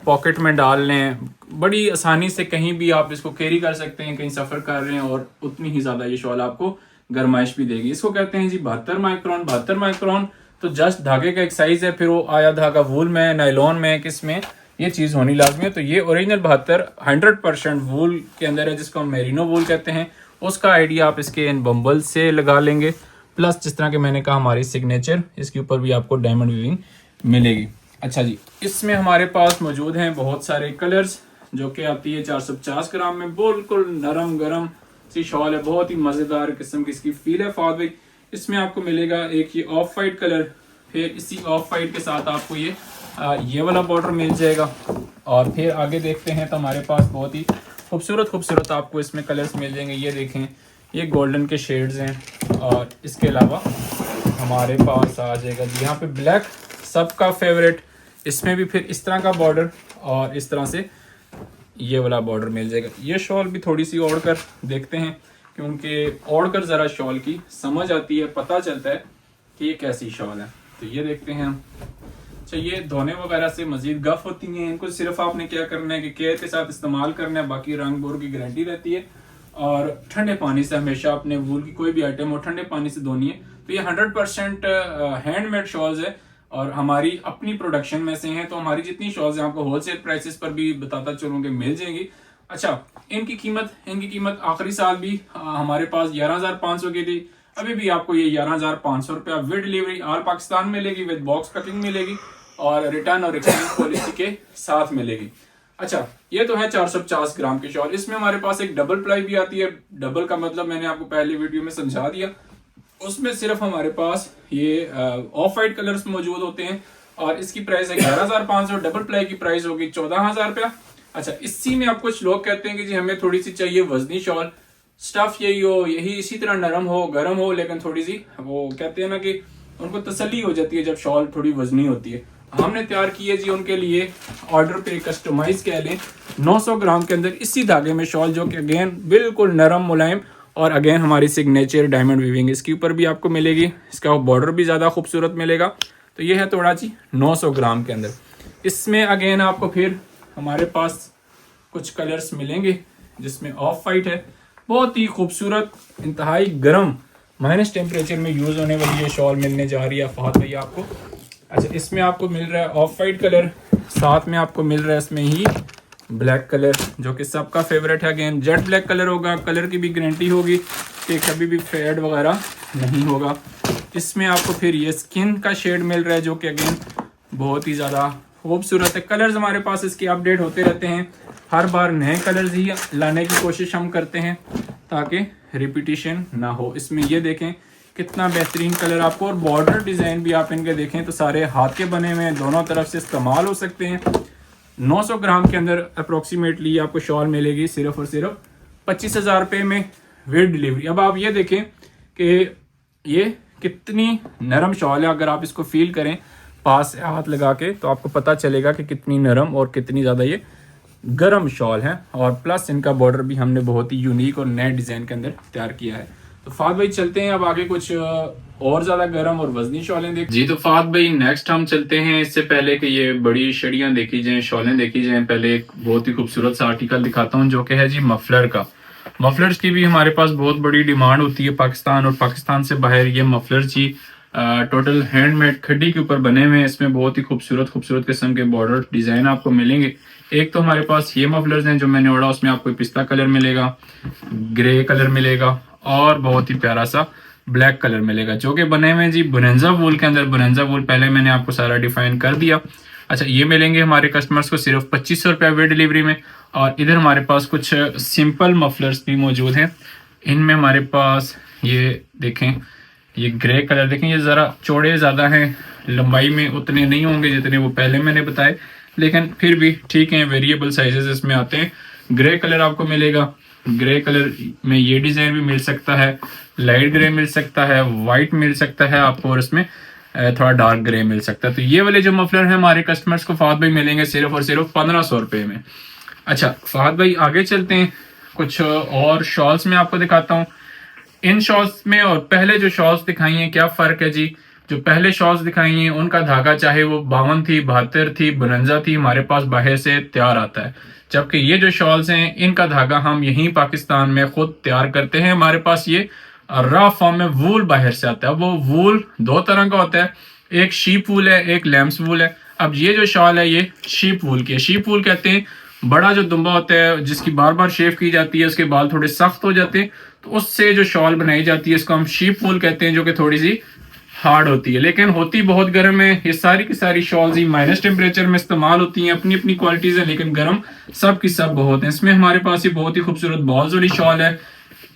पॉकेट में डाल लें, बड़ी आसानी से कहीं भी आप इसको कैरी कर सकते हैं, कहीं सफ़र कर रहे हैं, और उतनी ही ज़्यादा ये शॉल आपको गरमाइश भी देगी। इसको कहते हैं जी 72 माइक्रोन। 72 माइक्रोन तो जस्ट धागे का एक साइज है, फिर वो आया धागा वूल में, नायलॉन में, किस में ये चीज़ होनी लाजमी है। तो ये ओरिजिनल 72 100% वूल के अंदर है, जिसको हम मेरिनो वूल कहते हैं। उसका आइडिया आप इसके इन बम्बल से लगा लेंगे। प्लस जिस तरह के मैंने कहा, हमारी सिग्नेचर, इसके ऊपर भी आपको डायमंड वीविंग मिलेगी। अच्छा जी, इसमें हमारे पास मौजूद हैं बहुत सारे कलर्स, जो कि आती है 450 ग्राम में। बिल्कुल नरम गरम सी शॉल है, बहुत ही मज़ेदार किस्म की इसकी फील है फाद भाई। इसमें आपको मिलेगा एक ये ऑफ वाइट कलर, फिर इसी ऑफ वाइट के साथ आपको ये वाला बॉर्डर मिल जाएगा। और फिर आगे देखते हैं तो हमारे पास बहुत ही खूबसूरत आपको इसमें कलर्स मिल जाएंगे। ये देखें, ये गोल्डन के शेड्स हैं। और इसके अलावा हमारे पास आ जाएगा जी यहाँ पे ब्लैक, सबका फेवरेट। इसमें भी फिर इस तरह का बॉर्डर और इस तरह से ये वाला बॉर्डर मिल जाएगा। ये शॉल भी थोड़ी सी ओढ़ कर देखते हैं, क्योंकि ओढ़ कर ज़रा शॉल की समझ आती है, पता चलता है कि ये कैसी शॉल है। तो ये देखते हैं हम। अच्छा, ये धोने वगैरह से मजीद गफ होती हैं, इनको सिर्फ आपने क्या करना है कि केयर के साथ इस्तेमाल करना है, बाकी रंग बोर की गारंटी रहती है। और ठंडे पानी से हमेशा अपने वूल की कोई भी आइटम हो ठंडे पानी से धोनी है। तो ये 100% हैंडमेड शॉल्स है और हमारी अपनी प्रोडक्शन में से हैं। तो हमारी जितनी शॉल्स हैं आपको होलसेल प्राइसेस पर भी बताता चलूँ कि मिल जाएंगी। अच्छा, इनकी कीमत आखिरी साल भी हमारे पास 11,500 की थी। अभी भी आपको ये 11,500 रुपया विद डिलीवरी ऑल पाकिस्तान मिलेगी, विद बॉक्स पैकिंग मिलेगी और रिटर्न और एक्सचेंज पॉलिसी के साथ मिलेगी। अच्छा, ये तो है 450 ग्राम की शॉल। इसमें हमारे पास एक डबल प्लाई भी आती है। डबल का मतलब मैंने आपको पहले वीडियो में समझा दिया। उसमें सिर्फ हमारे पास ये ऑफ वाइट कलर्स मौजूद होते हैं और इसकी प्राइस है 11,500। डबल प्लाई की प्राइस होगी 14,000 रुपया। अच्छा, इसी में आप कुछ लोग कहते हैं कि जी हमें थोड़ी सी चाहिए वजनी शॉल, स्टफ यही हो, यही इसी तरह नरम हो, गर्म हो, लेकिन थोड़ी सी वो कहते हैं ना कि उनको तसल्ली हो जाती है जब शॉल थोड़ी वजनी होती है। हमने तैयार की है जी उनके लिए ऑर्डर पे कस्टमाइज कह लें 900 ग्राम के अंदर इसी धागे में शॉल, जो कि अगेन बिल्कुल नरम मुलायम और अगेन हमारी सिग्नेचर डायमंड वीविंग इसके ऊपर भी आपको मिलेगी। इसका बॉर्डर भी ज़्यादा खूबसूरत मिलेगा। तो ये है थोड़ा जी 900 ग्राम के अंदर। इसमें अगेन आपको फिर हमारे पास कुछ कलर्स मिलेंगे, जिसमें ऑफ वाइट है, बहुत ही खूबसूरत इंतहाई गर्म माइनस टेम्परेचर में यूज़ होने वाली ये शॉल मिलने जा रही है फहद भाई आपको। अच्छा, इसमें आपको मिल रहा है ऑफ वाइट कलर, साथ में आपको मिल रहा है इसमें ही ब्लैक कलर, जो कि सबका फेवरेट है। अगेन जेट ब्लैक कलर होगा, कलर की भी गारंटी होगी कि कभी भी फेड वगैरह नहीं होगा। इसमें आपको फिर ये स्किन का शेड मिल रहा है, जो कि अगेन बहुत ही ज़्यादा खूबसूरत है। कलर्स हमारे पास इसके अपडेट होते रहते हैं, हर बार नए कलर्स ही लाने की कोशिश हम करते हैं ताकि रिपीटिशन ना हो। इसमें ये देखें कितना बेहतरीन कलर आपको, और बॉर्डर डिज़ाइन भी आप इनके देखें तो सारे हाथ के बने हुए हैं, दोनों तरफ से इस्तेमाल हो सकते हैं। 900 ग्राम के अंदर अप्रोक्सीमेटली आपको शॉल मिलेगी सिर्फ और सिर्फ 25,000 रुपये में विद डिलीवरी। अब आप ये देखें कि ये कितनी नरम शॉल है। अगर आप इसको फील करें पास से हाथ लगा के तो आपको पता चलेगा कि कितनी नरम और कितनी ज़्यादा ये गर्म शॉल है। और प्लस इनका बॉर्डर भी हमने बहुत ही यूनिक और नए डिज़ाइन के अंदर तैयार किया है। तो फाद भाई चलते हैं अब आगे कुछ और ज़्यादा गर्म और वजनी शॉलें देख जी। तो फाद भाई नेक्स्ट हम चलते हैं, इससे पहले कि ये बड़ी शड़ियाँ देखी जाएँ, शॉलें देखी जाएँ, पहले एक बहुत ही खूबसूरत सा आर्टिकल दिखाता हूँ जो कि है जी मफलर का। मफलर्स की भी हमारे पास बहुत बड़ी डिमांड होती है पाकिस्तान और पाकिस्तान से बाहर। ये मफलर जी टोटल हैंडमेड खड्डी के ऊपर बने हुए हैं। इसमें बहुत ही खूबसूरत किस्म के बॉर्डर डिज़ाइन आपको मिलेंगे। एक तो हमारे पास ये मफलर्स हैं जो मैंने ओढ़ा, उसमें आपको पिस्ता कलर मिलेगा, ग्रे कलर मिलेगा और बहुत ही प्यारा सा ब्लैक कलर मिलेगा, जो कि बने हुए हैं जी बोनेंजा वूल के अंदर। बोनेंजा वूल पहले मैंने आपको सारा डिफाइन कर दिया। अच्छा, ये मिलेंगे हमारे कस्टमर्स को सिर्फ 2500 रुपये विद डिलीवरी में। और इधर हमारे पास कुछ सिंपल मफलर्स भी मौजूद हैं। इनमें हमारे पास ये देखें, ये ग्रे कलर देखें, ये ज़रा चौड़े ज़्यादा हैं, लंबाई में उतने नहीं होंगे जितने वो पहले मैंने बताए, लेकिन फिर भी ठीक है, वेरिएबल साइजेस इसमें आते हैं। ग्रे कलर आपको मिलेगा, ग्रे कलर में ये डिज़ाइन भी मिल सकता है, लाइट ग्रे मिल सकता है, वाइट मिल सकता है आपको, और इसमें थोड़ा डार्क ग्रे मिल सकता है। तो ये वाले जो मफलर हैं हमारे कस्टमर्स को फहद भाई मिलेंगे सिर्फ और सिर्फ 1500 रुपये में। अच्छा फहद भाई आगे चलते हैं, कुछ और शॉल्स में आपको दिखाता हूँ। इन शॉल्स में और पहले जो शॉल्स दिखाई हैं क्या फ़र्क है जी। जो पहले शॉल्स दिखाई हैं उनका धागा चाहे वो 52 थी, 72 थी, बोनेंजा थी, हमारे पास बाहर से तैयार आता है। जबकि ये जो शॉल्स हैं इनका धागा हम यहीं पाकिस्तान में खुद तैयार करते हैं। हमारे पास ये रॉ फॉर्म में वूल बाहर से आता है। वो वूल दो तरह का होता है, एक शीप वूल है, एक लैम्स वूल है। अब ये जो शॉल है ये शीप वूल की है। शीप वूल कहते हैं बड़ा जो दुम्बा होता है जिसकी बार बार शेव की जाती है, उसके बाल थोड़े सख्त हो जाते हैं, तो उससे जो शॉल बनाई जाती है इसको हम शीप वूल कहते हैं, जो कि थोड़ी सी हार्ड होती है लेकिन होती बहुत गर्म है। ये सारी की सारी शॉल्स ही माइनस टेम्परेचर में इस्तेमाल होती हैं, अपनी अपनी क्वालिटीज है लेकिन गर्म सब की सब बहुत है। इसमें हमारे पास ये बहुत ही खूबसूरत बॉल्स वाली शॉल है।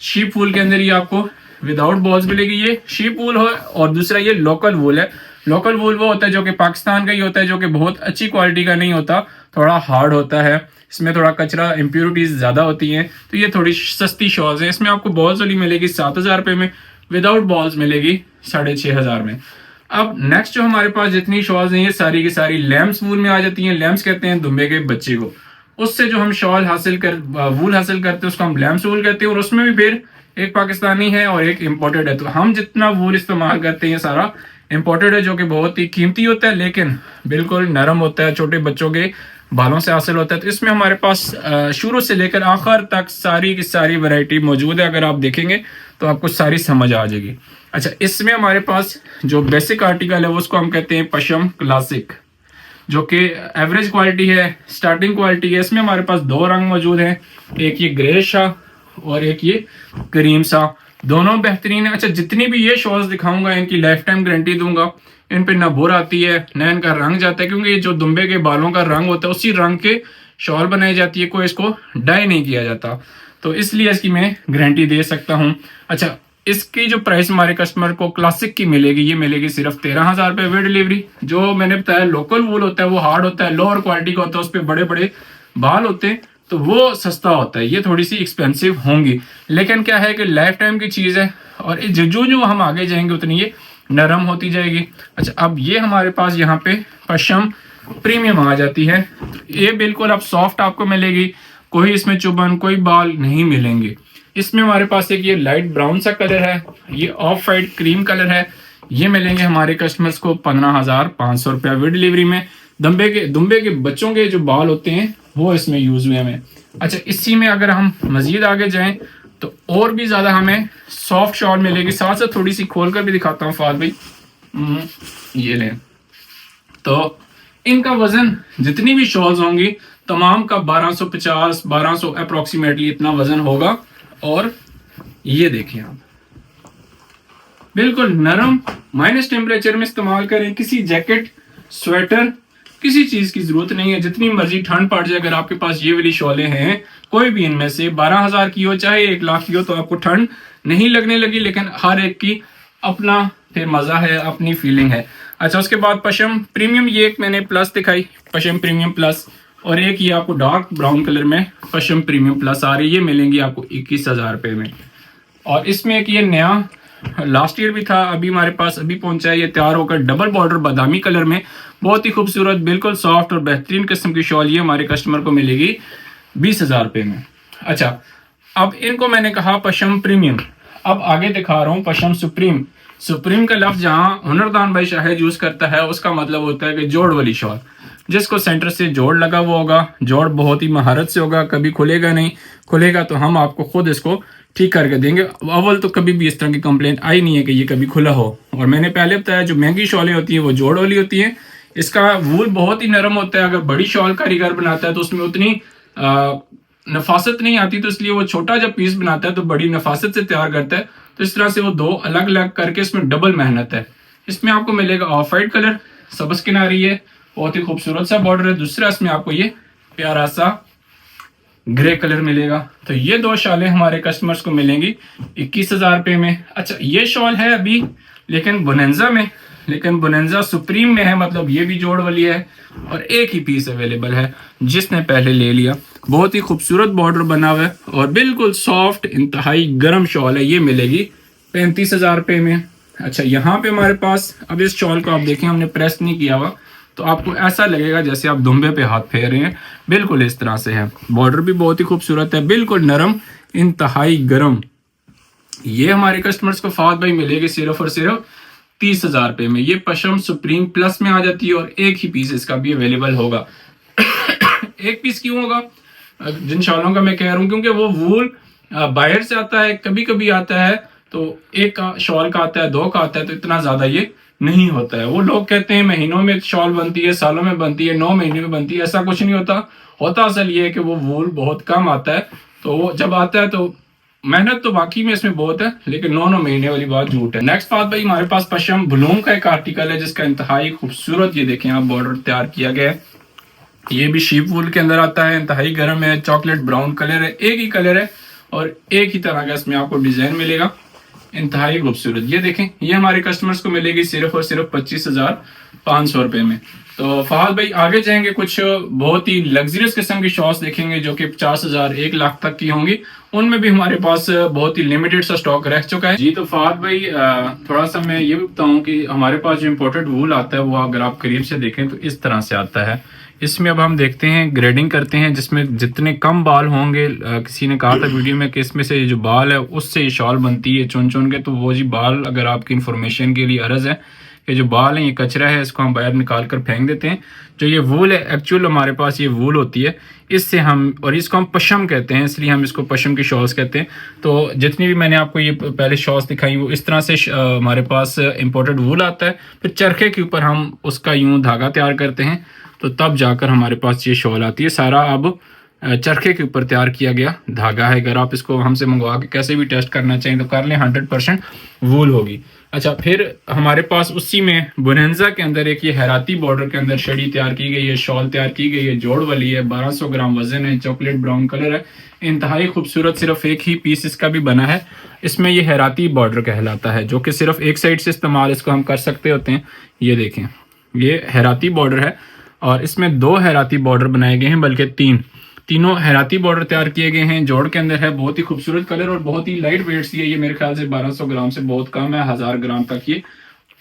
शीप वूल के अंदर ही आपको विदाउट बॉल्स मिलेगी, ये शीप वूल हो, और दूसरा ये लोकल वूल है। लोकल वूल वो होता है जो कि पाकिस्तान का ही होता है, जो कि बहुत अच्छी क्वालिटी का नहीं होता, थोड़ा हार्ड होता है, इसमें थोड़ा कचरा इम्प्योरिटीज ज़्यादा होती हैं, तो ये थोड़ी सस्ती शॉल्स है। इसमें आपको बॉल्स वाली मिलेगी 7000 रुपये में, विदाउट बॉल्स मिलेगी 6500 में। अब नेक्स्ट जो हमारे पास जितनी शॉल्स हैं ये सारी की सारी लैम्स वूल में आ जाती हैं। लैम्स कहते हैं दुम्बे के बच्चे को, उससे जो हम शॉल हासिल कर वूल हासिल करते हैं उसको हम लैम्स वूल कहते हैं, और उसमें भी फिर एक पाकिस्तानी है और एक इम्पोर्टेड है। तो हम जितना वूल इस्तेमाल करते हैं सारा इम्पोर्टेड है, जो कि बहुत ही कीमती होता है लेकिन बिल्कुल नरम होता है, छोटे बच्चों के बालों से हासिल होता है। तो इसमें हमारे पास शुरू से लेकर आखिर तक सारी की सारी वैरायटी मौजूद है। अगर आप देखेंगे तो आपको सारी समझ आ जाएगी। अच्छा, इसमें हमारे पास जो बेसिक आर्टिकल है वो उसको हम कहते हैं पशम क्लासिक, जो कि एवरेज क्वालिटी है, स्टार्टिंग क्वालिटी है। इसमें हमारे पास दो रंग मौजूद हैं, एक ये ग्रे सा और एक ये क्रीम सा, दोनों बेहतरीन है। अच्छा, जितनी भी ये शॉल्स दिखाऊंगा इनकी लाइफ टाइम गारंटी दूंगा, इन पे ना बुर आती है ना इनका रंग जाता है, क्योंकि ये जो दुम्बे के बालों का रंग होता है उसी रंग के शॉल बनाई जाती है, कोई इसको डाई नहीं किया जाता, तो इसलिए इसकी मैं गारंटी दे सकता हूँ। अच्छा, इसकी जो प्राइस हमारे कस्टमर को क्लासिक की मिलेगी, ये मिलेगी सिर्फ 13,000 रुपये विद डिलीवरी। जो मैंने बताया लोकल वूल होता है वो हार्ड होता है, लोअर क्वालिटी का होता है, उस पर बड़े बड़े बाल होते हैं, तो वो सस्ता होता है, ये थोड़ी सी एक्सपेंसिव होंगी। लेकिन क्या है कि लाइफ टाइम की चीज़ है और जो जो हम आगे जाएंगे उतनी ये नरम होती जाएगी। अच्छा, अब ये हमारे पास यहाँ पे पशम प्रीमियम आ जाती है। ये बिल्कुल अब सॉफ्ट आपको मिलेगी, कोई इसमें चुभन कोई बाल नहीं मिलेंगे। इसमें हमारे पास एक ये लाइट ब्राउन सा कलर है, ये ऑफ वाइट क्रीम कलर है, ये मिलेंगे हमारे कस्टमर्स को 15,500 रुपया विद डिलीवरी में। दुम्बे के बच्चों के जो बाल होते हैं वो इसमें यूज हुए हमें। अच्छा, इसी में अगर हम मजीद आगे जाएं तो और भी ज्यादा हमें सॉफ्ट शॉल मिलेगी। साथ साथ थोड़ी सी खोल कर भी दिखाता हूँ फाद भाई, ये लें। तो इनका वजन जितनी भी शॉल्स होंगी तमाम का 1250 1200 अप्रोक्सीमेटली इतना वजन होगा। और ये देखें आप, बिल्कुल नरम, माइनस टेम्परेचर में इस्तेमाल करें, किसी जैकेट स्वेटर किसी चीज की जरूरत नहीं है। जितनी मर्जी ठंड पड़ जाए, अगर आपके पास ये वाली शॉलें हैं, कोई भी इनमें से 12,000 की हो चाहे 1 लाख की हो, तो आपको ठंड नहीं लगने लगी। लेकिन हर एक की अपना फिर मजा है, अपनी फीलिंग है। अच्छा, उसके बाद पशम प्रीमियम, ये एक मैंने प्लस दिखाई, पशम प्रीमियम प्लस, और एक ये आपको डार्क ब्राउन कलर में पशम प्रीमियम प्लस आ रही है, ये मिलेंगी आपको 21,000 रुपये में। और इसमें एक ये नया लास्ट ईयर भी था, अभी हमारे पास अभी पहुंचा है, ये तैयार होकर डबल बॉर्डर बादामी कलर में, बहुत ही खूबसूरत, बिल्कुल सॉफ्ट और बेहतरीन किस्म की शॉल ये हमारे कस्टमर को मिलेगी 20,000 रुपये में। अच्छा, अब इनको मैंने कहा पशम प्रीमियम, अब आगे दिखा रहा हूँ पशम सुप्रीम। सुप्रीम का लफ्ज जहाँ हुनरदान भाई शाहिद यूज करता है, उसका मतलब होता है कि जोड़ वाली शॉल, जिसको सेंटर से जोड़ लगा हुआ होगा, जोड़ बहुत ही महारत से होगा, कभी खुलेगा नहीं, खुलेगा तो हम आपको खुद इसको ठीक करके देंगे। अव्वल तो कभी भी इस तरह की कंप्लेंट आई नहीं है कि ये कभी खुला हो। और मैंने पहले बताया जो महंगी शॉलें होती हैं वो जोड़ वाली होती हैं, इसका वूल बहुत ही नरम होता है। अगर बड़ी शॉल कारीगर बनाता है तो उसमें उतनी नफासत नहीं आती, तो इसलिए वो छोटा जब पीस बनाता है तो बड़ी नफासत से तैयार करता है। तो इस तरह से वो दो अलग अलग करके इसमें डबल मेहनत है। इसमें आपको मिलेगा ऑफ वाइट कलर, सबस किनारी है, बहुत ही खूबसूरत सा बॉर्डर है। दूसरा इसमें आपको ये प्यारा सा ग्रे कलर मिलेगा। तो ये दो शॉलें हमारे कस्टमर्स को मिलेंगी 21,000 रुपये में। अच्छा, ये शॉल है अभी लेकिन बोनेंजा में, लेकिन बोनेंजा सुप्रीम में है, मतलब ये भी जोड़ वाली है और एक ही पीस अवेलेबल है, जिसने पहले ले लिया। बहुत ही खूबसूरत बॉर्डर बना हुआ है और बिल्कुल सॉफ्ट इंतहाई गर्म शॉल है, ये मिलेगी 35,000 रुपये में। अच्छा, यहाँ पे हमारे पास, अब इस शॉल को आप देखें हमने प्रेस नहीं किया हुआ, तो आपको ऐसा लगेगा जैसे आप दुम्बे पे हाथ फेर रहे हैं, बिल्कुल इस तरह से है। बॉर्डर भी बहुत ही खूबसूरत है, बिल्कुल नरम, इंतहाई गर्म। ये हमारे कस्टमर्स को फाद भाई मिलेगी सिर्फ और सिर्फ 30,000 रुपये में। ये पशम सुप्रीम प्लस में आ जाती है और एक ही पीस इसका भी अवेलेबल होगा। एक पीस क्यों होगा जिन शॉलों का मैं कह रहा हूँ, क्योंकि वो वूल बाहर से आता है, कभी कभी आता है तो एक का शॉल का आता है, दो का आता है, तो इतना ज्यादा ये नहीं होता है। वो लोग कहते हैं महीनों में शॉल बनती है, सालों में बनती है, 9 महीने में बनती है, ऐसा कुछ नहीं होता। होता असल ये है कि वो वूल बहुत कम आता है, तो वो जब आता है तो मेहनत तो बाकी में इसमें बहुत है, लेकिन 9 महीने वाली बात झूठ है। नेक्स्ट बात भाई, हमारे पास पशम ब्लूम का एक आर्टिकल है जिसका इंतहाई खूबसूरत, ये देखें आप, बॉर्डर तैयार किया गया है। ये भी शीप वूल के अंदर आता है, इंतहाई गर्म है, चॉकलेट ब्राउन कलर है, एक ही कलर है और एक ही तरह का इसमें आपको डिजाइन मिलेगा, इंतहाई खूबसूरत। ये देखें, ये हमारे कस्टमर्स को मिलेगी सिर्फ और सिर्फ 25,500 रुपये में। तो फहाद भाई आगे जाएंगे, कुछ बहुत ही लग्जरियस किस्म की शॉल्स देखेंगे जो कि 50,000 1 लाख तक की होंगी। उनमें भी हमारे पास बहुत ही लिमिटेड सा स्टॉक रह चुका है जी। तो फहाद भाई थोड़ा सा मैं ये भी बताऊं कि हमारे पास जो इम्पोर्टेड वूल आता है वो अगर आप करीब से देखें तो इस तरह से आता है। इसमें अब हम देखते हैं, ग्रेडिंग करते हैं, जिसमें जितने कम बाल होंगे, किसी ने कहा था वीडियो में कि इसमें से जो बाल है उससे ये शॉल बनती है चुन चुन के, तो वो जी बाल, अगर आपकी इन्फॉर्मेशन के लिए अर्ज है कि जो बाल हैं ये कचरा है, इसको हम बाहर निकाल कर फेंक देते हैं। जो ये वूल है, एक्चुअल हमारे पास ये वूल होती है, इससे हम, और इसको हम पशम कहते हैं, इसलिए हम इसको पशम की शॉल्स कहते हैं। तो जितनी भी मैंने आपको ये पहले शॉल्स दिखाई वो इस तरह से हमारे पास इम्पोर्टेड वूल आता है, फिर चरखे के ऊपर हम उसका यूं धागा तैयार करते हैं, तो तब जाकर हमारे पास ये शॉल आती है। सारा अब चरखे के ऊपर तैयार किया गया धागा है। अगर आप इसको हमसे मंगवा के कैसे भी टेस्ट करना चाहें तो कर लें, 100% वूल होगी। अच्छा, फिर हमारे पास उसी में बोनेंजा के अंदर एक ये हैराती बॉर्डर के अंदर शड़ी तैयार की गई है, शॉल तैयार की गई है, जोड़ वाली है, 1200 ग्राम वजन है, चॉकलेट ब्राउन कलर है, इंतहाई खूबसूरत। सिर्फ एक ही पीस इसका भी बना है। इसमें ये हैराती बॉर्डर कहलाता है, जो कि सिर्फ एक साइड से इस्तेमाल इसको हम कर सकते होते हैं। ये देखें, ये हैराती बॉर्डर है और इसमें 2 हैराती बॉर्डर बनाए गए हैं, बल्कि 3। तीनों हैराती बॉर्डर तैयार किए गए हैं। जोड़ के अंदर है, बहुत ही खूबसूरत कलर और बहुत ही लाइट वेट सी है। ये मेरे ख्याल से 1200 ग्राम से बहुत कम है, 1000 ग्राम तक ये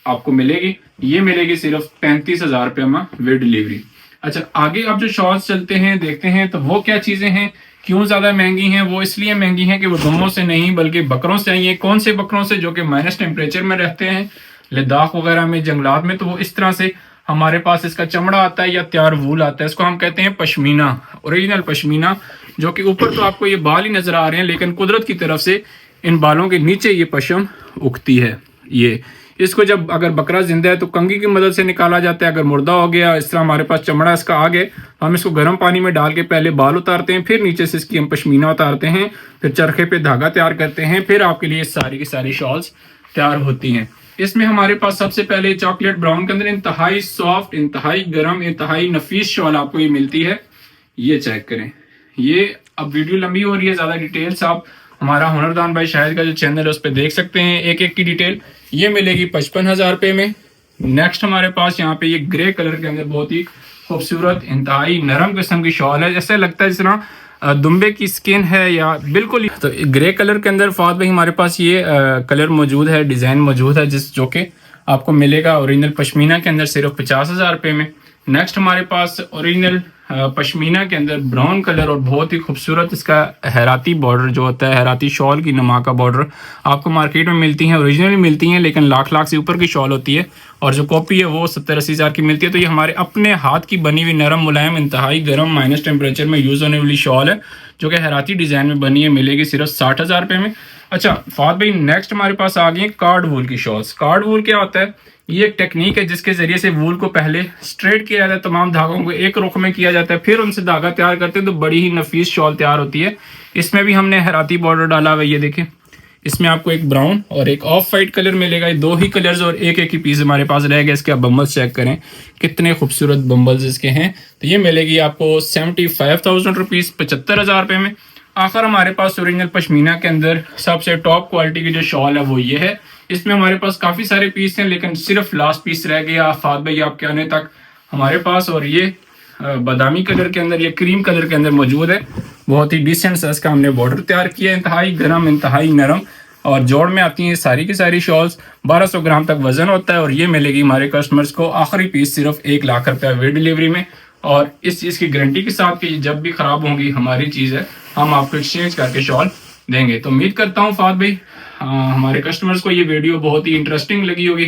आपको मिलेगी। ये मिलेगी सिर्फ 35,000 रुपये में विद डिलीवरी। अच्छा, आगे आप जो शॉल्स चलते हैं, देखते हैं तो वो क्या चीजें हैं, क्यों ज्यादा महंगी हैं। वो इसलिए महंगी हैं कि वो दुम्बों से नहीं बल्कि बकरों से आई है। कौन से बकरों से? जो कि माइनस टेम्परेचर में रहते हैं, लद्दाख वगैरह में, जंगलात में। तो वो इस तरह से हमारे पास इसका चमड़ा आता है या तैयार वूल आता है। इसको हम कहते हैं पश्मीना, ओरिजिनल पश्मीना। जो कि ऊपर तो आपको ये बाल ही नजर आ रहे हैं, लेकिन कुदरत की तरफ से इन बालों के नीचे ये पश्म उगती है। ये इसको जब अगर बकरा जिंदा है तो कंघी की मदद से निकाला जाता है। अगर मुर्दा हो गया, इस तरह हमारे पास चमड़ा इसका आ गया, तो हम इसको गर्म पानी में डाल के पहले बाल उतारते हैं, फिर नीचे से इसकी हम पश्मीना उतारते हैं, फिर चरखे पे धागा तैयार करते हैं, फिर आपके लिए सारी की सारी शॉल्स तैयार होती हैं। इसमें हमारे पास सबसे पहले चॉकलेट ब्राउन के अंदर इंतहाई सॉफ्ट, इंतहाई गर्म, इंतहाई नफीस शॉल आपको ये मिलती है। ये चेक करें। ये अब वीडियो लंबी हो रही है, ज्यादा डिटेल्स आप हमारा हुनरदान भाई शाहिद का जो चैनल है उस पर देख सकते हैं, एक एक की डिटेल। ये मिलेगी 55,000 रुपये में। नेक्स्ट हमारे पास यहाँ पे ये ग्रे कलर के अंदर बहुत ही खूबसूरत, इंतहाई नरम किस्म की शॉल है। ऐसा लगता है जिस तरह दुम्बे की स्किन है या बिल्कुल। तो ग्रे कलर के अंदर फाद भाई हमारे पास ये कलर मौजूद है, डिज़ाइन मौजूद है, जो कि आपको मिलेगा ओरिजिनल पश्मीना के अंदर सिर्फ 50,000 रुपये में। नेक्स्ट हमारे पास ओरिजिनल पश्मीना के अंदर ब्राउन कलर और बहुत ही खूबसूरत इसका हैराती बॉर्डर जो होता है, हैराती शॉल की नमा का बॉर्डर आपको मार्केट में मिलती हैं, ओरिजिनली मिलती हैं, लेकिन लाख से ऊपर की शॉल होती है और जो कॉपी है वो 70-80 हज़ार की मिलती है। तो ये हमारे अपने हाथ की बनी हुई नरम मुलायम इंतहाई गर्म माइनस टेम्परेचर में यूज़ होने वाली शॉल है, जो कि हैराती डिज़ाइन में बनी है, मिलेगी सिर्फ 60,000 रुपये में। अच्छा फाद भाई, नेक्स्ट हमारे पास आ गई कार्ड वूल की शॉल्स। कार्ड वूल क्या होता है? ये एक टेक्निक है जिसके जरिए से वूल को पहले स्ट्रेट किया जाता है, तमाम धागों को एक रुख में किया जाता है, फिर उनसे धागा तैयार करते हैं तो बड़ी ही नफीस शॉल तैयार होती है। इसमें भी हमने हैराती बॉर्डर डाला हुआ है, ये देखें। इसमें आपको एक ब्राउन और एक ऑफ वाइट कलर मिलेगा, ये 2 ही कलर्स और एक ही पीस हमारे पास रह गया। इसके आप बम्बल्स चेक करें, कितने खूबसूरत बम्बल्स इसके हैं। तो ये मिलेगी आपको 75,000 रुपीज़, 75,000 रुपये में। आखिर हमारे पास ओरिजिनल पश्मीना के अंदर सबसे टॉप क्वालिटी की जो शॉल है वो ये है। इसमें हमारे पास काफ़ी सारे पीस हैं, लेकिन सिर्फ लास्ट पीस रह गया फाद भाई आपके आने तक हमारे पास। और ये बादामी कलर के अंदर, ये क्रीम कलर के अंदर मौजूद है। बहुत ही डिसेंट साइज का हमने बॉर्डर तैयार किया, इंतहाई गर्म, इंतहाई नरम, और जोड़ में आती हैं सारी की सारी शॉल्स। 1200 ग्राम तक वजन होता है और ये मिलेगी हमारे कस्टमर्स को आखिरी पीस सिर्फ 1 लाख रुपया विद डिलीवरी में। और इस चीज़ की गारंटी के साथ कि जब भी ख़राब होंगी हमारी चीज़ है, हम आपको एक्सचेंज करके शॉल देंगे। तो उम्मीद करता हूँ फाद भाई हमारे कस्टमर्स को ये वीडियो बहुत ही इंटरेस्टिंग लगी होगी,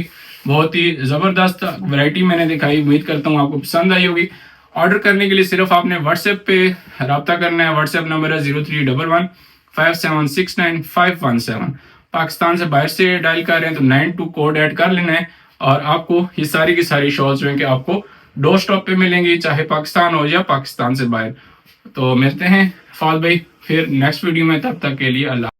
बहुत ही ज़बरदस्त वैरायटी मैंने दिखाई। उम्मीद करता हूँ आपको पसंद आई होगी। ऑर्डर करने के लिए सिर्फ आपने व्हाट्सएप पे रब्ता करना है। व्हाट्सएप नंबर है 0311 5769 पाकिस्तान से बाहर से डायल कर रहे हैं तो 92 कोड ऐड कर लेना है और आपको ये सारी की सारी शॉल्स जो है कि आपको डोर स्टॉप पे मिलेंगी, चाहे पाकिस्तान हो या पाकिस्तान से बाहर। तो मिलते हैं फाद भाई फिर नेक्स्ट वीडियो में, तब तक के लिए अल्लाह।